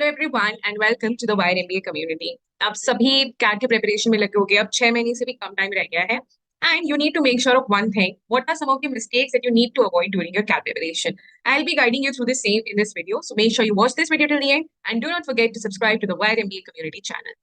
Hello everyone and welcome to the wire MBA community. आप सभी cat के preparation में लगे होंगे। अब 6 महीने से भी कम टाइम रह गया है and you need to make sure of one thing, what are some of the mistakes that you need to avoid during your CAT preparation. I will be guiding you through the same in this video, so make sure you watch this video till the end and do not forget to subscribe to the wire MBA community channel.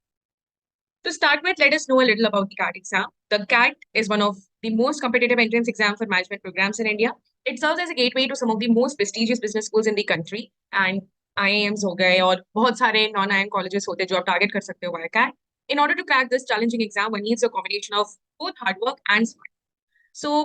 To start with, let us know a little about the CAT exam. The CAT is one of the most competitive entrance exam for management programs in India. It serves as a gateway to some of the most prestigious business schools in the country and IIMs हो गए और बहुत सारे non IIM colleges होते हैं जो आप target कर सकते हो via CAT. In order to crack this challenging exam, one needs a combination of both hard work and smart. So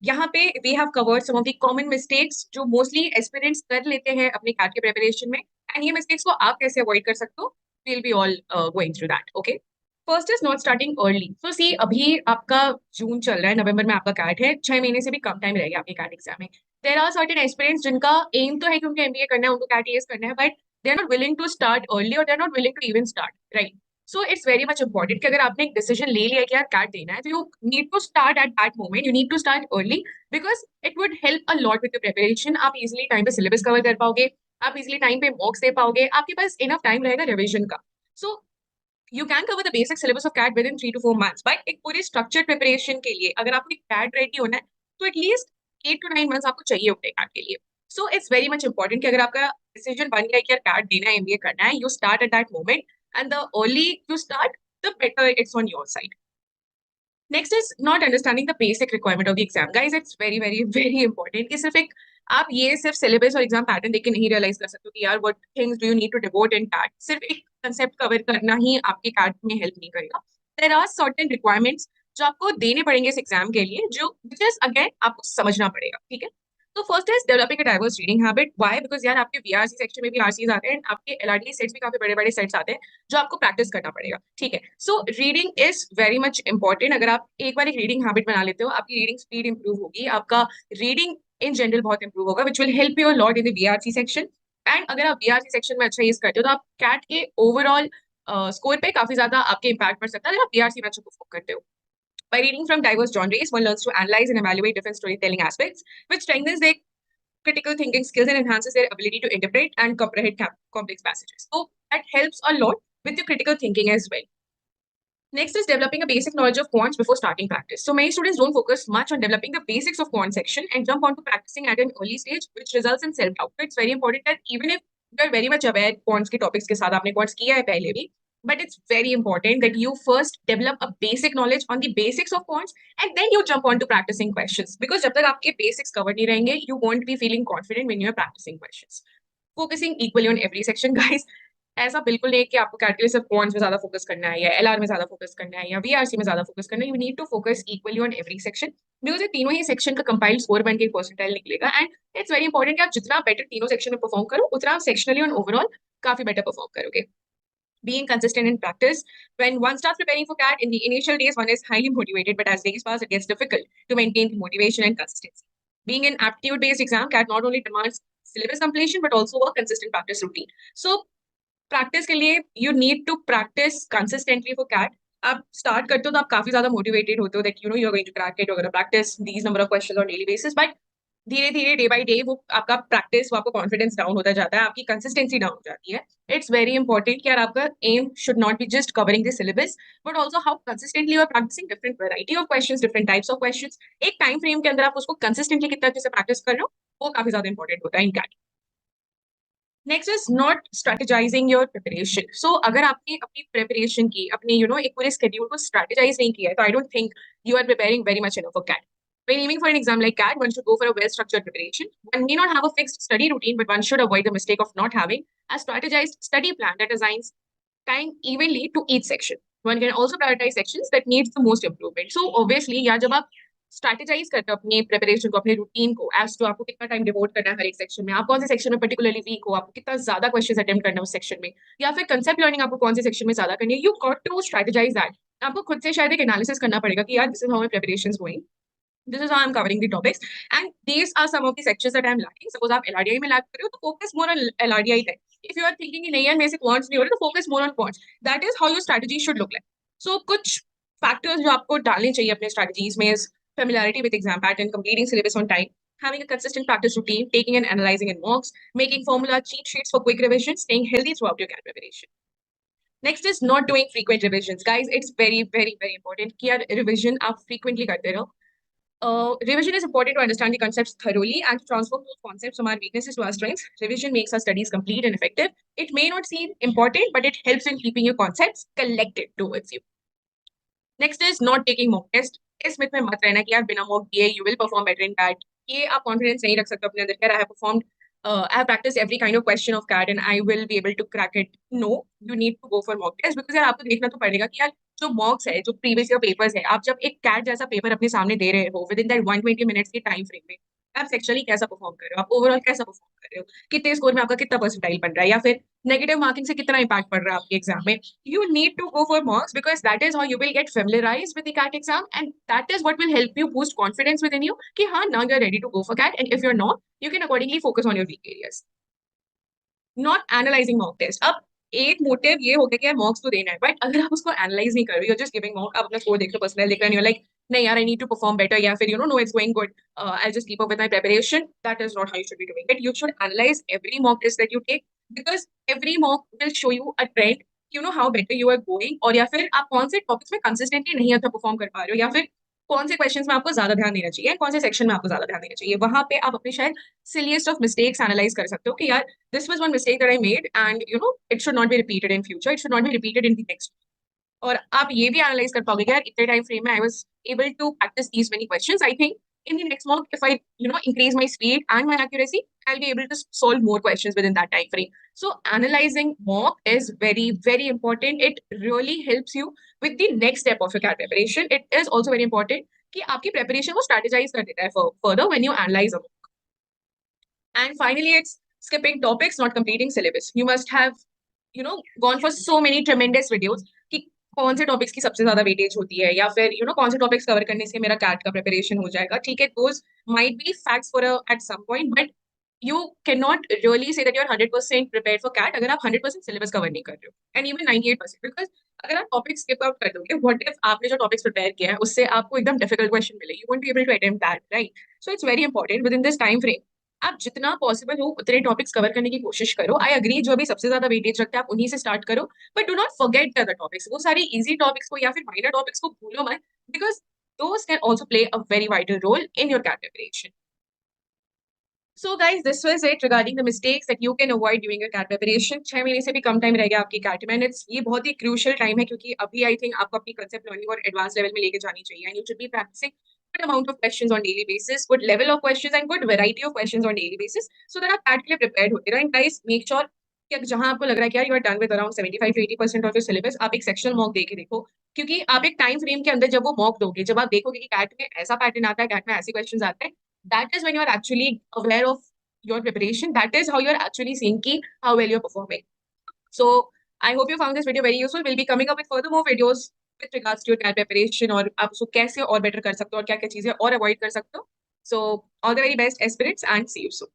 यहाँ पे we have covered some of the common mistakes जो mostly aspirants कर लेते हैं अपने CAT के preparation में, and ये mistakes को आप कैसे avoid कर सकते हो? We'll be all going through that. Okay. First is not starting early. So see अभी आपका जून चल रहा है, नवंबर में आपका कैट है, 6 महीने से भी कम टाइम रहेगा आपके कैट एग्जाम में। देयर आर सर्टेन एस्पिरेंट्स जिनका एम तो है कि उनको एमबीए करना है, उनको कैट ईएस करना है, but they are not willing to start early और they are not willing to even start, right? So it's very much important कि अगर आपने एक डिसीजन ले लिया कि यार कैट देना है, तो you need to start at that moment, you need to start early because it would help a lot with your preparation. आप इजिली टाइम पे सिलेबस कवर कर पाओगे, आप इजिली टाइम पे मॉक्स दे पाओगे, आपके पास इनफ टाइम रहेगा रिविजन का। सो you can cover the basic syllabus of CAT within 3 to 4 months, but एक पूरी structured preparation के लिए अगर आपको CAT ready होना है तो at least 8 to 9 months आपको चाहिए होते हैं CAT के लिए। So it's very much important कि अगर आपका decision बन गया है कि यार CAT देना है, MBA करना है, you start at that moment, and the early you start, the better it's on your side. Next is not understanding the basic requirement of the exam. Guys, it's very, very, very important कि सिर्फ एक आप ये सिर्फ syllabus और exam pattern देख के नहीं रियलाइज कर सकते कि यार what things do you need to devote in CAT. सिर्फ एक कंसेप्ट कवर करना ही आपके कैट में हेल्प नहीं करेगा। देयर आर सर्टेन रिक्वायरमेंट्स जो आपको देने पड़ेंगे इस एग्जाम के लिए, जो विच इज अगेन आपको समझना पड़ेगा, ठीक है? तो first is developing a diverse reading habit. Why? Because यार आपके वीआरसी सेक्शन में भी आरसीज आते हैं, आपके एलआरडी सेट्स भी काफी बड़े बड़े सेट्स आते हैं जो आपको प्रैक्टिस करना पड़ेगा, ठीक है? So reading is very much important. अगर आप एक बार एक रीडिंग हैबिट बना लेते हो, आपकी रीडिंग स्पीड इंप्रूव होगी, आपका रीडिंग इन जनरल बहुत इंप्रूव होगा, which will help you a lot in the VRC section. And अगर आप वीआरसी सेक्शन में अच्छा यूज करते हो तो आप कैट के ओवरऑल स्कोर पे काफी ज्यादा आपके इम्पैक्ट पड़ सकता है अगर आप वीआरसी में अच्छा परफॉर्म करते हो। By reading from diverse genres, one learns to analyze and evaluate different storytelling aspects, which strengthens their critical thinking skills and enhances their ability to interpret and comprehend complex passages. So that helps a lot with your critical thinking as well. Next is developing a basic knowledge of quants before starting practice. So many students don't focus much on developing the basics of quant section and jump onto practicing at an early stage, which results in self-doubt. So it's very important that even if you are very much aware quants के topics के साथ आपने quants किया है पहले भी, but it's very important that you first develop a basic knowledge on the basics of quants and then you jump on to practicing questions. Because जब तक आपके basics cover नहीं रहेंगे, you won't be feeling confident when you're practicing questions. Focusing equally on every section, guys. ऐसा बिल्कुल नहीं कि आपको कैट के लिए सिर्फ क्वांट्स में ज्यादा फोकस करना है या एलआर में ज्यादा फोकस करना है या वीआरसी में ज्यादा फोकस करना है। You need to focus equally on every section because ये तीनों ही सेक्शन का कंपाइल्ड स्कोर बन के परसेंटाइल निकलेगा एंड इट्स वेरी इंपॉर्टेंट कि आप जितना बेटर तीनों सेक्शन में परफॉर्म करो उतना आप सेक्शनली और ओवरऑल काफी बेटर परफॉर्म करोगे। Being consistent in practice. When one starts preparing for CAT, in the initial days, one is highly motivated, but as days pass, it gets difficult to maintain the motivation and consistency. Being an aptitude-based exam, CAT not only demands syllabus completion, but also a consistent practice routine. So, practice के लिए you need to practise consistently for CAT. आप start करते हो तो आप काफी ज्यादा motivated होते हो that you know you are going to crack it, you are going to practise these number of questions on daily basis, but धीरे धीरे डे बाय डे वो आपका प्रैक्टिस, वो आपका कॉन्फिडेंस डाउन होता जाता है, आपकी कंसिस्टेंसी डाउन हो जाती है। इट्स वेरी इंपॉर्टेंट कि यार आपका aim should not be just covering the syllabus but also how consistently you are practising different variety of questions, different types of questions. एक टाइम फ्रेम के अंदर आप उसको कंसिस्टेंटली कितना अच्छे से प्रैक्टिस कर रहे हो वो काफी ज्यादा इंपॉर्टेंट होता है in CAT. Next is not strategising your preparation. सो अगर आपने अपनी प्रिपरेशन की अपनी एक पूरे स्केड्यूल को स्ट्रेटेजाइज नहीं किया है तो I don't think you are preparing very much enough for CAT. When aiming for an exam like CAT, one should go for a well-structured preparation. One may not have a fixed study routine, but one should avoid the mistake of not having a strategized study plan that assigns time evenly to each section. One can also prioritize sections that needs the most improvement. So obviously, या जब आप strategise करते हो अपनी preparation को, अपने routine को, as to आपको कितना टाइम डिवोट करना है हर एक सेक्शन में, आप कौन से सेक्शन में पर्टिकुलरली वीक हो, आपको कितना ज्यादा क्वेश्चंस अटेम्प्ट करना है उस सेक्शन में, या फिर कंसेप्ट लर्निंग आपको कौन से सेक्शन में ज्यादा करनी है, you got to strategise that. आपको खुद से शायद एक एनालिसिस करना पड़ेगा कि यार this is how my preparations going, this is how I'm covering the topics and these are some of the sections that I'm lacking. Suppose आप LRDI में lack कर रहे हो तो focus more on LRDI है। If you are thinking कि नहीं यार मेरे से quants नहीं हो रहे तो focus more on quants. That is how your strategy should look like. So कुछ factors जो आपको डालने चाहिए अपने strategies में is familiarity with exam pattern, completing syllabus on time, having a consistent practice routine, taking and analyzing in mocks, making formula cheat sheets for quick revision, staying healthy throughout your CAT preparation. Next is not doing frequent revisions. Guys, it's very, very, very important कि यार revision आप frequently करते रहो. Revision is important to understand the concepts thoroughly and to transform those concepts from our weaknesses to our strengths. Revision makes our studies complete and effective. It may not seem important, but it helps in keeping your concepts collected towards you. Next is not taking mock test. इस myth में मत रहना कि यार बिना mock दिए you will perform better in CAT. ये आप confidence नहीं रख सकते अपने अंदर कि यार I have performed, I have practiced every kind of question of CAT and I will be able to crack it. No, you need to go for mock test because यार आपको देखना तो पड़ेगा कि यार जो मॉक्स है, जो प्रीवियस ईयर पेपर्स है, आप जब एक कैट जैसा पेपर अपने सामने दे रहे हो विद इन दैट 120 मिनट्स के टाइम फ्रेम में, आप सेक्चुअली कैसा परफॉर्म कर रहे हो, आप ओवरऑल कैसा परफॉर्म कर रहे हो, कितने स्कोर में आपका कितना परसेंटाइल बन रहा है, या फिर नेगेटिव मार्किंग से कितना इंपैक्ट पड़ रहा है आपके एग्जाम में. You need to go for mocks because that is how you will get familiarized with the CAT exam and that is what will help you boost confidence within you कि हाँ, now you're ready to go for CAT, and if you're not, you can accordingly focus on your weak areas. Not analyzing mock test. अब एक motive ये हो गया कि यार मॉक्स तो देना है, बट अगर आप उसको एनालाइज नहीं कर रहे हो, जस्ट गिविंग मॉक, आप अपना स्कोर देख लो, पर्सनल देख रहे हो, लाइक नहीं यार I need to perform better, या फिर no it's going good, I just keep up with my preparation. That is not how you should be doing it. You should analyse every mock test that you take because every mock will show you a trend, you know how better you are going, और या फिर आप कौन से topics में consistently नहीं अच्छा perform कर पा रहे हो, या फिर कौन से क्वेश्चंस में आपको ज्यादा ध्यान देना चाहिए, कौन से सेक्शन में आपको ज्यादा ध्यान देना चाहिए. वहां पे आप अपने शायद सिलिएस्ट ऑफ मिस्टेक्स एनालाइज कर सकते हो कि यार this was one mistake that I made and it should not be repeated in future, it should not be repeated in the next. और आप ये भी एनालाइज कर पाओगे कि यार इतने टाइम फ्रेम में I was able to practise these many questions. I think in the next mock, if I increase my speed and my accuracy, I'll be able to solve more questions within that time frame. So analyzing mock is very, very important. It really helps you with the next step of your CAT preparation. It is also very important कि आपकी preparation को strategize कर देता है further when you analyze a mock. And finally, it's skipping topics, not completing syllabus. You must have, gone for so many tremendous videos कि कौन से topics की सबसे ज्यादा वेटेज होती है, या फिर कौन से टॉपिक्स कवर करने से मेरा कैट का प्रिपरेशन हो जाएगा. ठीक है, those might be facts for at some point, but you cannot really say that you're 100% prepared for CAT अगर आप 100% सिलेबस कवर नहीं कर रहे हो, and even 98%, because अगर आप टॉपिक स्किप आउट कर दोगे, what if आपने जो टॉपिक्स प्रिपेयर किया है उससे आपको एकदम डिफिकल्ट क्वेश्चन मिले, you won't be able to attempt that, right? So it's very important within this time frame आप जितना पॉसिबल हो उतने टॉपिक्स कवर करने की कोशिश करो. आई अग्री, जो अभी सबसे ज्यादा वेटेज रखते हैं आप उन्हीं से स्टार्ट करो, but do not forget the other topics. वो सारी इजी टॉपिक्स को या फिर माइनर टॉपिक्स को भूलो मत, because those can also play a very vital role in your CAT preparation. So guys, this was it regarding the mistakes that you can avoid during your CAT preparation. 6 महीने से भी कम time रह गया आपकी CAT में, ये बहुत ही crucial time है क्योंकि अभी आई थिंक आपको अपनी कंसेप्ट लर्निंग और एडवांस लेवल में लेके जानी चाहिए. And you should be practising good amount of questions on daily basis, good level of questions and good variety of questions on daily basis, so that आप CAT के लिए prepared होते रहो. And guys, make sure कि जहां आपको लग रहा है कि यार you are done with around 75 to 80% of your syllabus, आप एक sectional mock दे के देखो, क्योंकि आप एक टाइम फ्रेम के अंदर जब वो mock दोगे, जब आप देखोगे कि CAT में ऐसा पैटर्न आता है, CAT में ऐसे क्वेश्चंस आते हैं, that is when you are actually aware of your preparation. That is how you are actually seeing ki how well you're performing. So I hope you found this video very useful. We'll be coming up with further more videos with regards to your CAT preparation और आप उसको कैसे और better कर सकते हो और क्या क्या चीजें और अवॉइड कर सकते हो. So all the very best, aspirants, and see you soon.